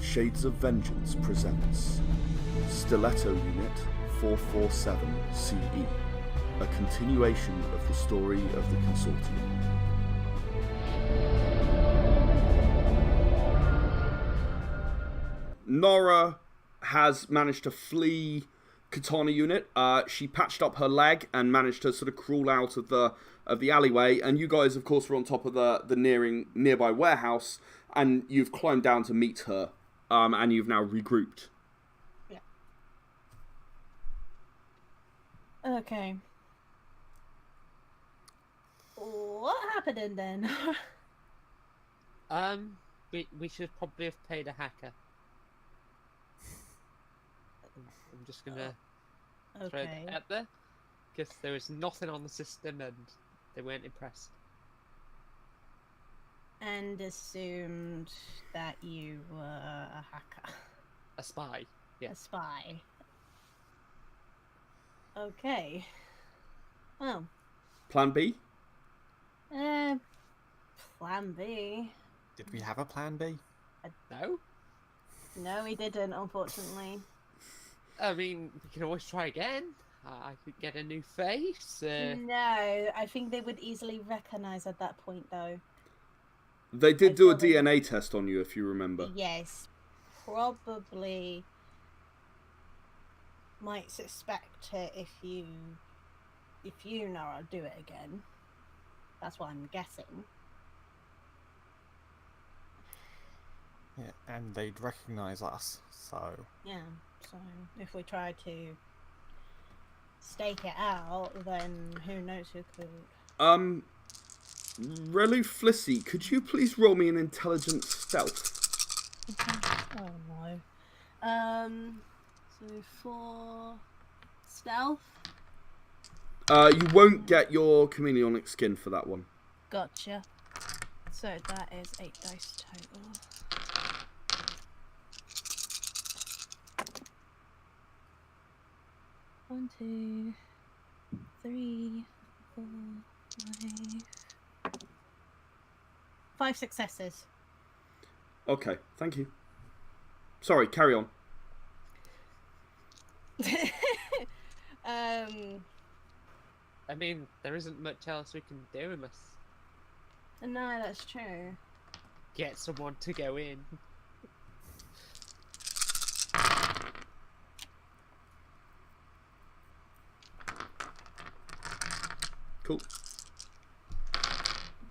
Shades of Vengeance presents Stiletto Unit 447 CE, a continuation of the story of the Consortium. Nara has managed to flee Katana Unit. She patched up her leg and managed to sort of crawl out of the alleyway. And you guys, of course, were on top of the nearby warehouse, and you've climbed down to meet her. And you've now regrouped. Yeah. Okay. What happened then? We should probably have paid a hacker. I'm just gonna throw that out there, because there was nothing on the system and they weren't impressed. And assumed that you were a hacker. A spy, yeah. A spy. Okay. Well. Plan B? Plan B. Did we have a plan B? No? No, we didn't, unfortunately. I mean, we can always try again. I could get a new face. No, I think they would easily recognize at that point, though. They did do a DNA test on you, if you remember. Yes. Probably might suspect it if you Nara, do it again. That's what I'm guessing. Yeah, and they'd recognise us, so... Yeah, so if we try to stake it out, then who knows who could. Relu Flissy, could you please roll me an intelligence stealth? Oh no. So for stealth? You won't get your chameleonic skin for that one. Gotcha. So that is 8 dice total. One, 2, 3, 4, 5. 5 successes. Okay, thank you. Sorry, carry on. I mean, there isn't much else we can do unless No, that's true. get someone to go in. Cool.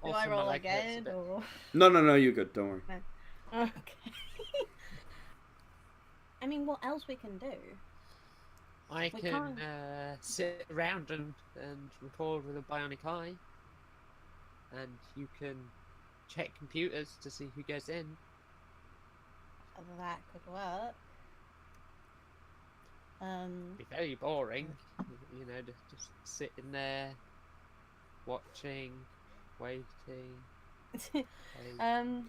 Do I roll again, or...? No, you're good, don't worry. No. Okay. I mean, what else we can do? I can sit around and record with a bionic eye, and you can check computers to see who goes in. That could work. It'd be very boring, you know, just sitting there, watching, waiting.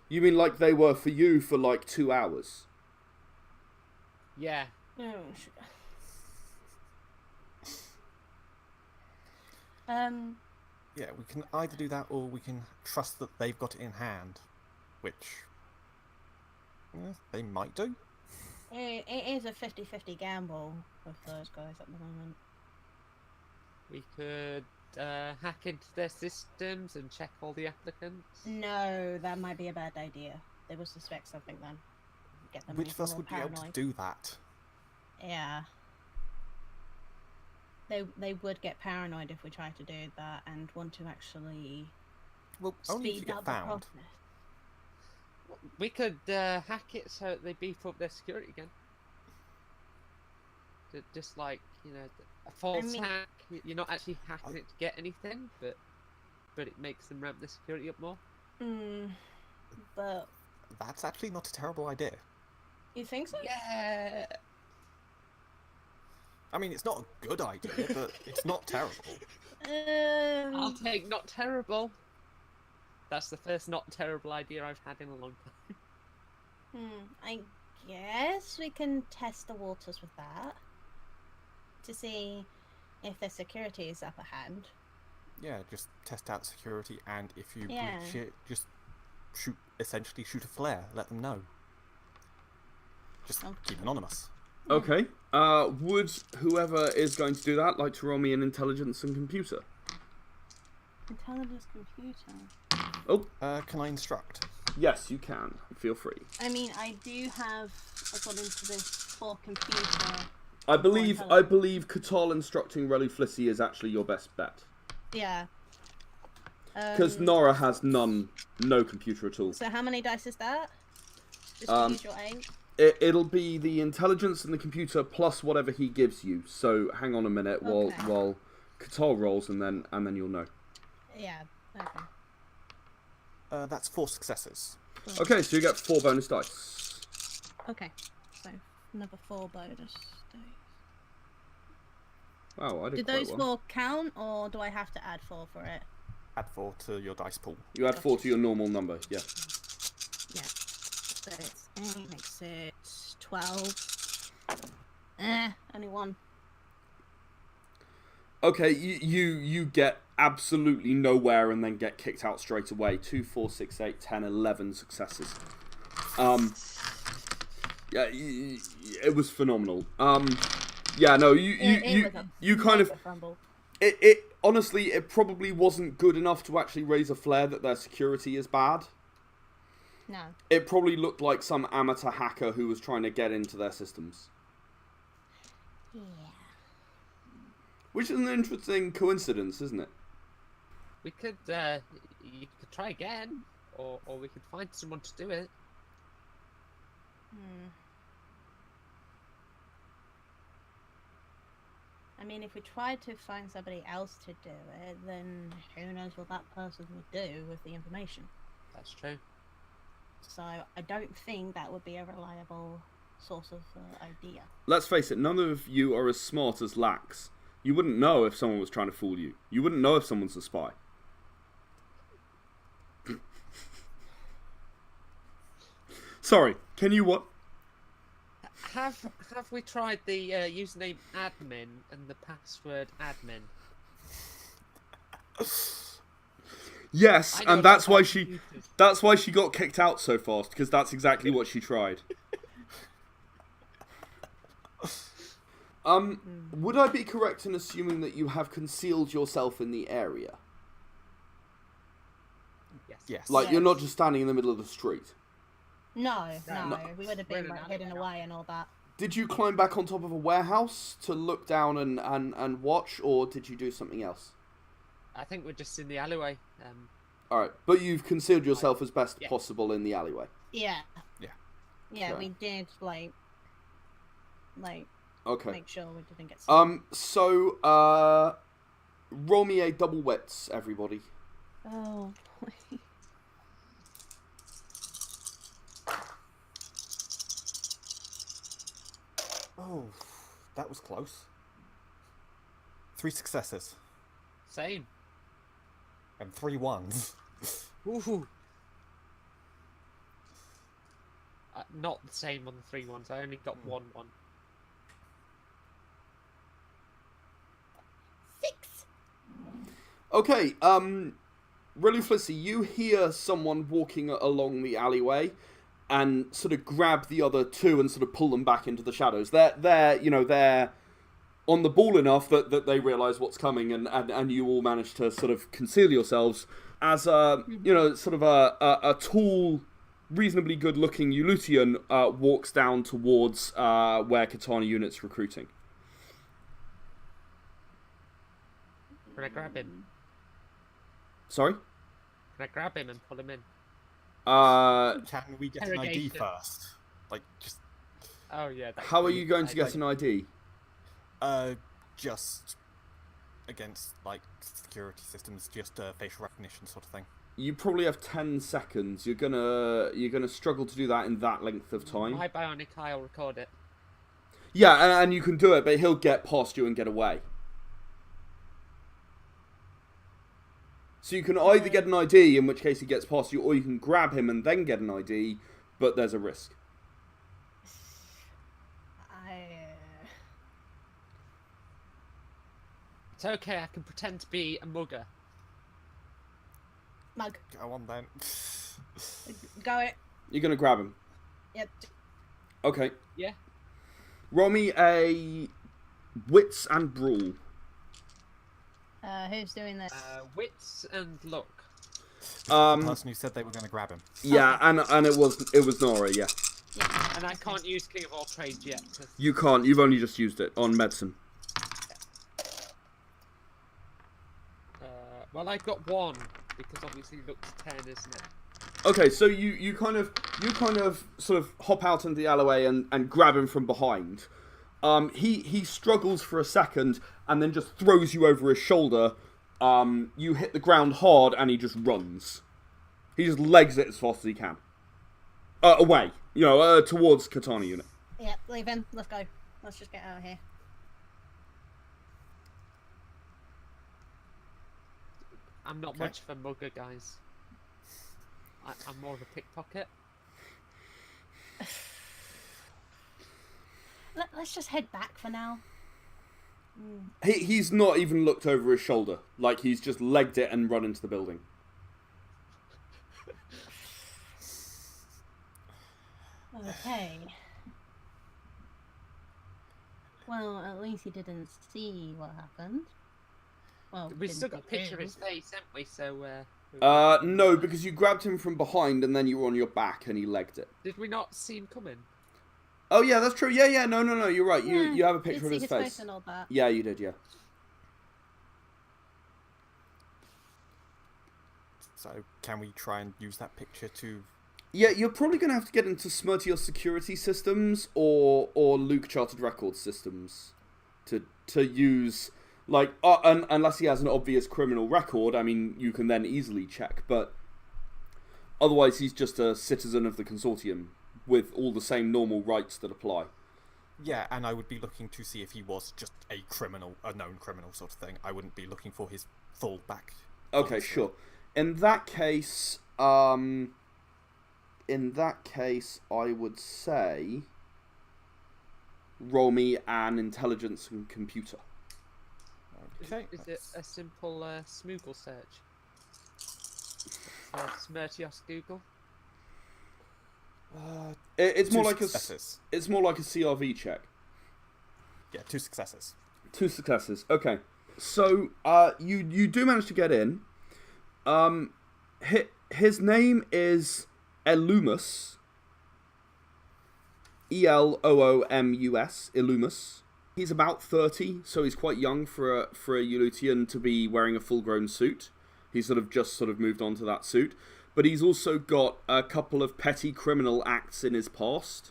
You mean like they were for you for like 2 hours? Yeah. Oh, Yeah, we can either do that or we can trust that they've got it in hand, which they might do. it is a 50-50 gamble with those guys at the moment. We could hack into their systems and check all the applicants. No, that might be a bad idea. They will suspect something then. Get them Which of us more would be able to paranoid. do that? Yeah. They would get paranoid if we tried to do that and want to actually Well, only if you speed get up the found. process. We could hack it so that they beef up their security again. Just like, you know, a false hack. You're not actually hacking it to get anything, but it makes them ramp the security up more. But That's actually not a terrible idea. you think so? Yeah. I mean, it's not a good idea, but it's not terrible. I'll take not terrible. That's the first not terrible idea I've had in a long time. I guess we can test the waters with that to see if the security is upper hand. Yeah, just test out security, and if you Yeah. breach it, just essentially shoot a flare. Let them know. Just keep anonymous. Okay. Would whoever is going to do that like to roll me an intelligence and computer? Intelligence computer. Oh. Can I instruct? Yes, you can. Feel free. I mean, I do have, according to this, 4 computer. I believe Katal instructing Relly Flissy is actually your best bet. Yeah. Because Nara has no computer at all. So how many dice is that? Just the usual 8? It'll be the intelligence and the computer plus whatever he gives you. So hang on a minute while Katal rolls and then you'll know. Yeah. Okay. That's 4 successes. Okay, so you get 4 bonus dice. Okay. So another 4 bonus dice. Wow, I did Do quite those well. 4 count, or do I have to add 4 for it? Add 4 to your dice pool. You add 4 to your normal number, yeah. Yeah. So it's 8 makes 6, 12. Only 1. Okay, you get absolutely nowhere and then get kicked out straight away. 2, 4, 6, 8, 10, 11 successes. Yeah, it was phenomenal. Yeah, no, you kind of... It honestly, it probably wasn't good enough to actually raise a flare that their security is bad. No. It probably looked like some amateur hacker who was trying to get into their systems. Yeah. Which is an interesting coincidence, isn't it? We could, you could try again, or we could find someone to do it. I mean, if we tried to find somebody else to do it, then who knows what that person would do with the information. That's true. So I don't think that would be a reliable source of idea. Let's face it, none of you are as smart as Lax. You wouldn't know if someone was trying to fool you. You wouldn't know if someone's a spy. Sorry, can you what? Have we tried the username admin and the password admin? Yes, and that's why she got kicked out so fast, because that's exactly what she tried. Would I be correct in assuming that you have concealed yourself in the area? Yes. Like, you're not just standing in the middle of the street? No. We would have been like hidden away and all that. Did you climb back on top of a warehouse to look down and watch, or did you do something else? I think we're just in the alleyway. Alright, but you've concealed yourself as best possible in the alleyway. Yeah. Okay. We did like Okay. make sure we didn't get seen. So, roll me a double wits, everybody. Oh boy. Oh, that was close. 3 successes. Same. And 3 ones. Ooh. Not the same on the 3 ones. I only got 1 1. 6. Okay, really Flissy, you hear someone walking along the alleyway and sort of grab the other 2 and sort of pull them back into the shadows. They're on the ball enough that they realise what's coming, and you all manage to sort of conceal yourselves as sort of a tall, reasonably good-looking Eulutian walks down towards where Katana Unit's recruiting. Can I grab him? Sorry? Can I grab him and pull him in? Can we get an ID Interrogation. first? Like, just... Oh yeah. How are you going to get an ID? Just against, like, security systems, just facial recognition sort of thing. You probably have 10 seconds. You're gonna struggle to do that in that length of time. My bionic eye will record it. Yeah, and you can do it, but he'll get past you and get away. So you can either get an ID, in which case he gets past you, or you can grab him and then get an ID, but there's a risk. It's okay, I can pretend to be a mugger. Mug. Go on then. Go it. You're gonna grab him. Yep. Okay. Yeah. Roll me a wits and brawl. Who's doing this? Wits and luck. The person who said they were going to grab him. Yeah, Okay. and it was Nara. Yeah. And I can't use King of All Trades yet. You can't. You've only just used it on medicine. Well, I got 1 because obviously luck's 10, isn't it? Okay, so you kind of sort of hop out into the alleyway and grab him from behind. He struggles for a second and then just throws you over his shoulder. You hit the ground hard and he just runs. He just legs it as fast as he can. Away, towards Katana Unit. Yeah, leave him. Let's go. Let's just get out of here. I'm not much of a mugger, guys. I'm more of a pickpocket. Let's just head back for now. He's not even looked over his shoulder. Like, he's just legged it and run into the building. Okay. Well, at least he didn't see what happened. Well, We didn't still got a see picture of his him. face, haven't we? So, No, because you grabbed him from behind and then you were on your back and he legged it. did we not see him coming? Oh, yeah, that's true. Yeah, no, you're right. Yeah, You have a did picture of see his face face. and all that. Yeah, you did, yeah. So, can we try and use that picture to... Yeah, you're probably going to have to get into Smirtios security systems or Luke Chartered Records systems to use, like, unless he has an obvious criminal record. I mean, you can then easily check, but otherwise he's just a citizen of the consortium with all the same normal rights that apply. Yeah, and I would be looking to see if he was just a criminal, a known criminal sort of thing. I wouldn't be looking for his full back. Okay, sure. In that case, I would say roll me an intelligence and computer. Okay. Is it a simple Smoogle search? Smirtios Google? It's more Two like successes. it's more like a CRV check. Yeah, 2 successes. 2 successes. Okay. So you do manage to get in. His name is Elumus. Eloomus. Elumus. He's about 30, so he's quite young for a Eulutian to be wearing a full-grown suit. He's just moved on to that suit. But he's also got a couple of petty criminal acts in his past.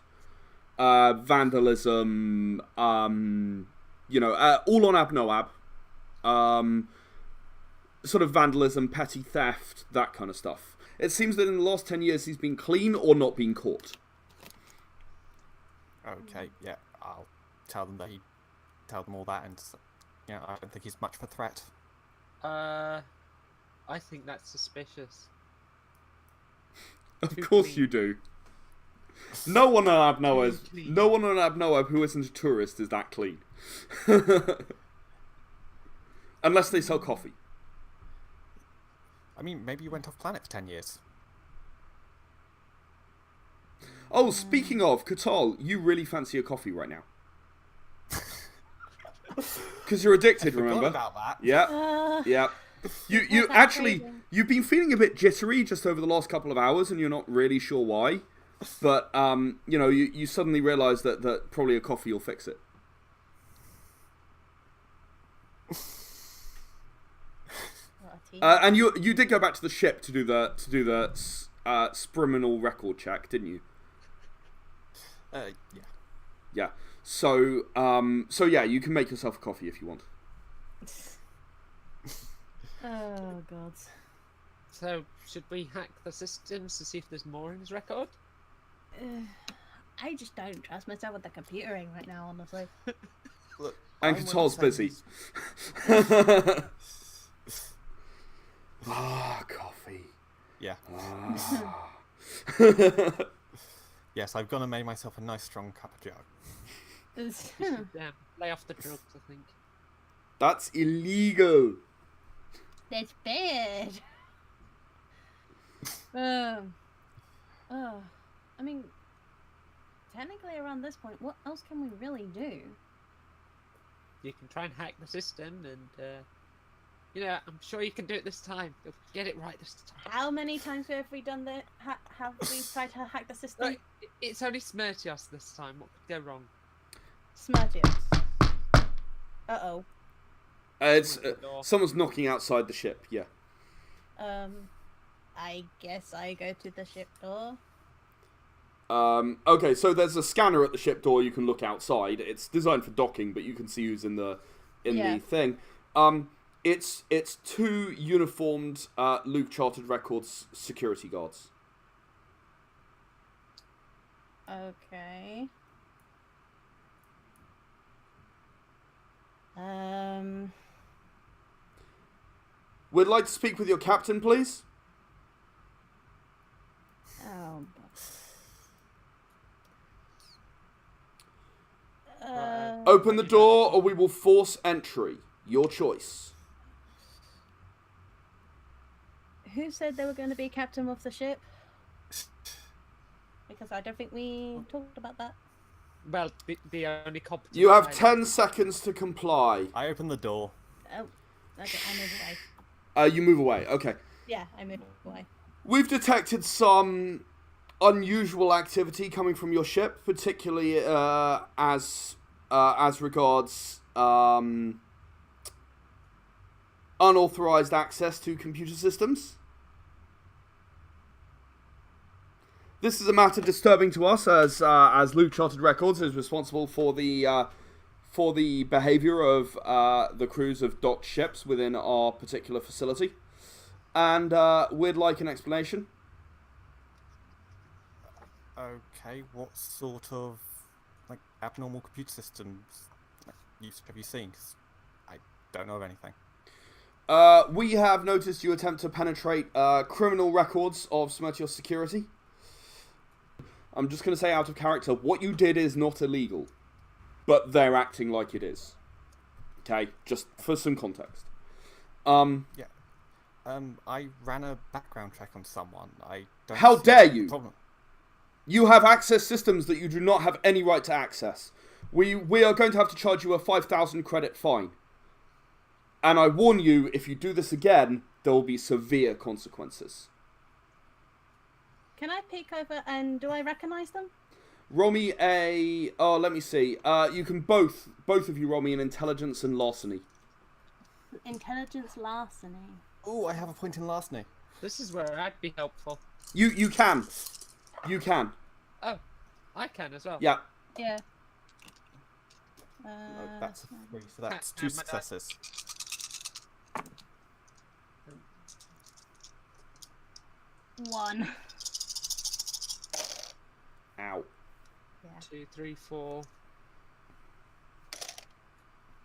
Vandalism, all on Abnoab. Sort of vandalism, petty theft, that kind of stuff. It seems that in the last 10 years he's been clean or not been caught. Okay, yeah, I'll tell them all that, and yeah, I don't think he's much of a threat. I think that's suspicious. Of Too course clean. you do. No one on Abnoab who isn't a tourist is that clean. Unless they sell coffee. I mean, maybe you went off planet for 10 years. Oh, speaking of, Katal, you really fancy a coffee right now. Because you're addicted, Forgot remember? about that. Yeah, yeah. You That's actually, crazy. you've been feeling a bit jittery just over the last couple of hours, and you're not really sure why. But you suddenly realise that probably a coffee will fix it. And you did go back to the ship to do the Spriminal record check, didn't you? Yeah. Yeah. So yeah, you can make yourself a coffee if you want. Oh god. So, should we hack the systems to see if there's more in his record? I just don't trust myself with the computering right now, honestly. Look, And I wouldn't Katal's say busy. he's- Ah, coffee. Yeah. Ah. Yes, I've gone and made myself a nice strong cup of joe. Yeah, lay off the drugs, I think. That's illegal. That's bad. I mean, technically around this point, what else can we really do? You can try and hack the system, and I'm sure you can do it this time. You'll get it right this time. How many times have we done that? Have we tried to hack the system? Right, it's only Smirtios this time. What could go wrong? Smirtios. Uh-oh. It's someone's knocking outside the ship. Yeah. I guess I go to the ship door. Okay, so there's a scanner at the ship door. You can look outside. It's designed for docking, but you can see who's in the thing. It's 2 uniformed Luke Chartered Records security guards. Okay. We'd like to speak with your captain, please. Oh. Open the door, or we will force entry. Your choice. Who said they were going to be captain of the ship? Because I don't think we talked about that. Well, the only competent... You have 10 seconds to comply. I open the door. Oh, okay, I move away. You move away, okay. Yeah, I move away. We've detected some unusual activity coming from your ship, particularly as regards unauthorized access to computer systems. This is a matter disturbing to us, as Luke Chartered Records is responsible for the behaviour of the crews of docked ships within our particular facility, and we'd like an explanation. Okay, what sort of abnormal computer systems have you seen? 'Cause I don't know of anything. We have noticed you attempt to penetrate criminal records of Smirtios security. I'm just going to say out of character, what you did is not illegal, but they're acting like it is. Okay, just for some context. I ran a background check on someone. I don't How see dare any you? problem. You have access systems that you do not have any right to access. We are going to have to charge you a 5,000 credit fine. And I warn you, if you do this again, there will be severe consequences. Can I peek over and do I recognize them? Roll me a... Oh, let me see. You can both of you roll me an intelligence and larceny. Intelligence larceny. Oh, I have a point in larceny. This is where I'd be helpful. You can. You can. Oh, I can as well. Yeah. Yeah. No, that's a 3, so that's 2 successes. One. Ow. Yeah. 2, 3, 4,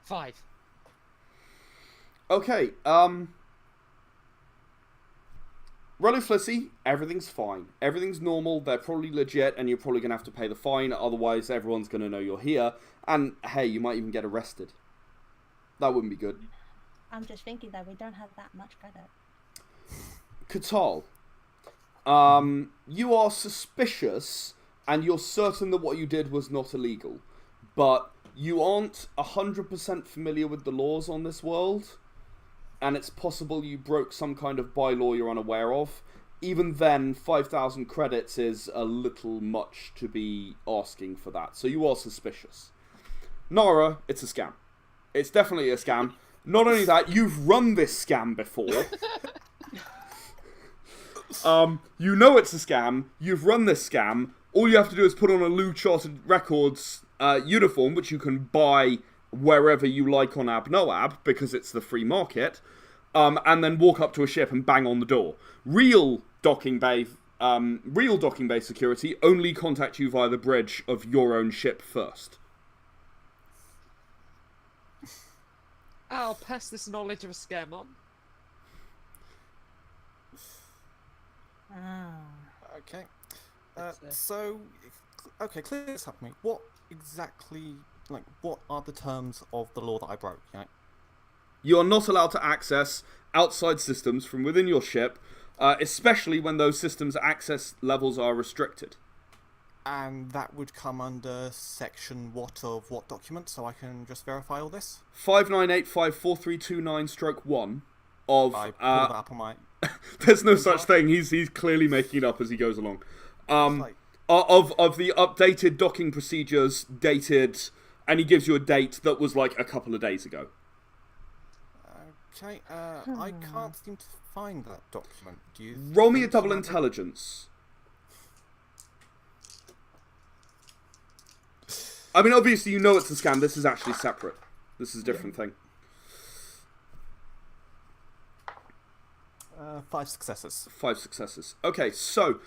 5. Okay, Rollo Flissy, everything's fine. Everything's normal, they're probably legit, and you're probably going to have to pay the fine, otherwise everyone's going to know you're here. And, hey, you might even get arrested. That wouldn't be good. I'm just thinking that we don't have that much credit. Katal, you are suspicious, and you're certain that what you did was not illegal. But you aren't 100% familiar with the laws on this world, and it's possible you broke some kind of bylaw you're unaware of. Even then, 5,000 credits is a little much to be asking for that, so you are suspicious. Nara, it's a scam. It's definitely a scam. Not only that, you've run this scam before. You know it's a scam, you've run this scam, all you have to do is put on a Luke Chartered Records uniform, which you can buy wherever you like on Abnoab, because it's the free market, and then walk up to a ship and bang on the door. Real docking bay security only contact you via the bridge of your own ship first. I'll pass this knowledge of a scam on. Okay. Okay, clear this up for me. What exactly, what are the terms of the law that I broke? You are not allowed to access outside systems from within your ship, especially when those systems' access levels are restricted. And that would come under section what of what document, so I can just verify all this? 59854329-1 of... I pulled that up on my... There's no such thing. He's clearly making it up as he goes along. like- Of the updated docking procedures dated, and he gives you a date that was like a couple of days ago. Okay, I can't seem to find that document. Do you Roll me a think double you might be- intelligence. I mean, obviously you know it's a scam. This is actually separate. This is a different thing. 5 successes. 5 successes. Okay, so,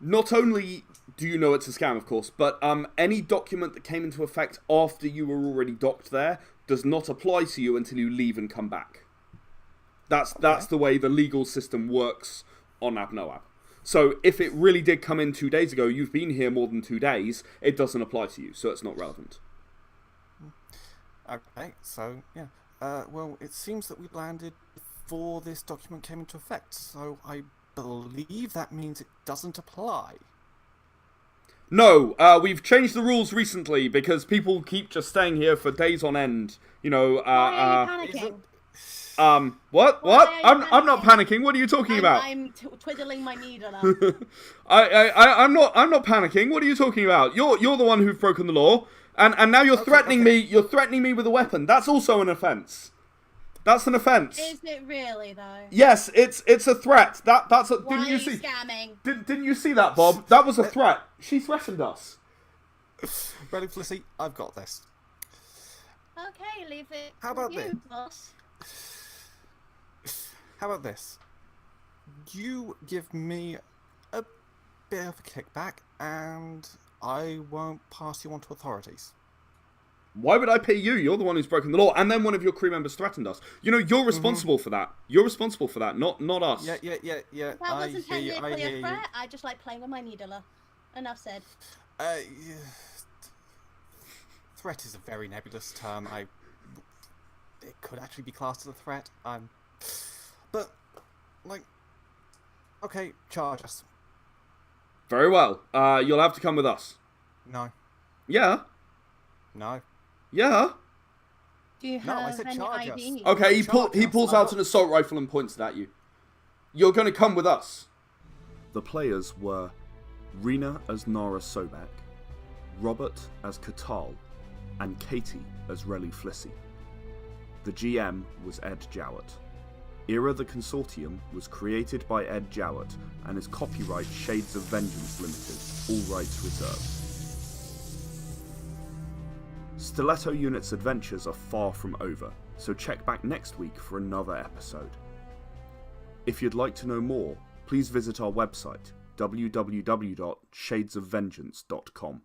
not only do you know it's a scam, of course, but any document that came into effect after you were already docked there does not apply to you until you leave and come back. That's the way the legal system works on Abnoab. So if it really did come in 2 days ago, you've been here more than 2 days, it doesn't apply to you, so it's not relevant. Okay, so, yeah. Well, it seems that we landed before this document came into effect, so I believe that means it doesn't apply. No, we've changed the rules recently because people keep just staying here for days on end. You know, Why are you panicking? What? Why What? are you I'm not panicking. What are you talking about? I'm twiddling my needle now. I'm not panicking. What are you talking about? You're the one who've broken the law, and now you're threatening me. You're threatening me with a weapon. That's also an offence. That's an offence. Is it really though? Yes, it's a threat. That's a. Why Didn't are you you see? scamming? Didn't you see that, Bob? That was a threat. She threatened us. Ready, Felicity? I've got this. Okay, leave it. How about you, this? boss? How about this? You give me a bit of a kickback, and I won't pass you on to authorities. Why would I pay you? You're the one who's broken the law, and then one of your crew members threatened us. You know, you're responsible for that. You're responsible for that, not us. Yeah. That I wasn't hear you, I technically hear a you. threat. I just like playing with my needler. Enough said. Yeah. Threat is a very nebulous term. It could actually be classed as a threat. But, like, okay, charge us. Very well. You'll have to come with us. No. Yeah. No. Yeah. Do you No, I have said any charge us. ID? Okay, he Charge us. pulls out an assault rifle and points it at you. You're going to come with us. The players were Rena as Nara Sobek, Robert as Katal, and Katie as Relly Flissy. The GM was Ed Jowett. Era the Consortium was created by Ed Jowett and is copyright Shades of Vengeance Limited, all rights reserved. Stiletto Unit's adventures are far from over, so check back next week for another episode. If you'd like to know more, please visit our website, www.shadesofvengeance.com.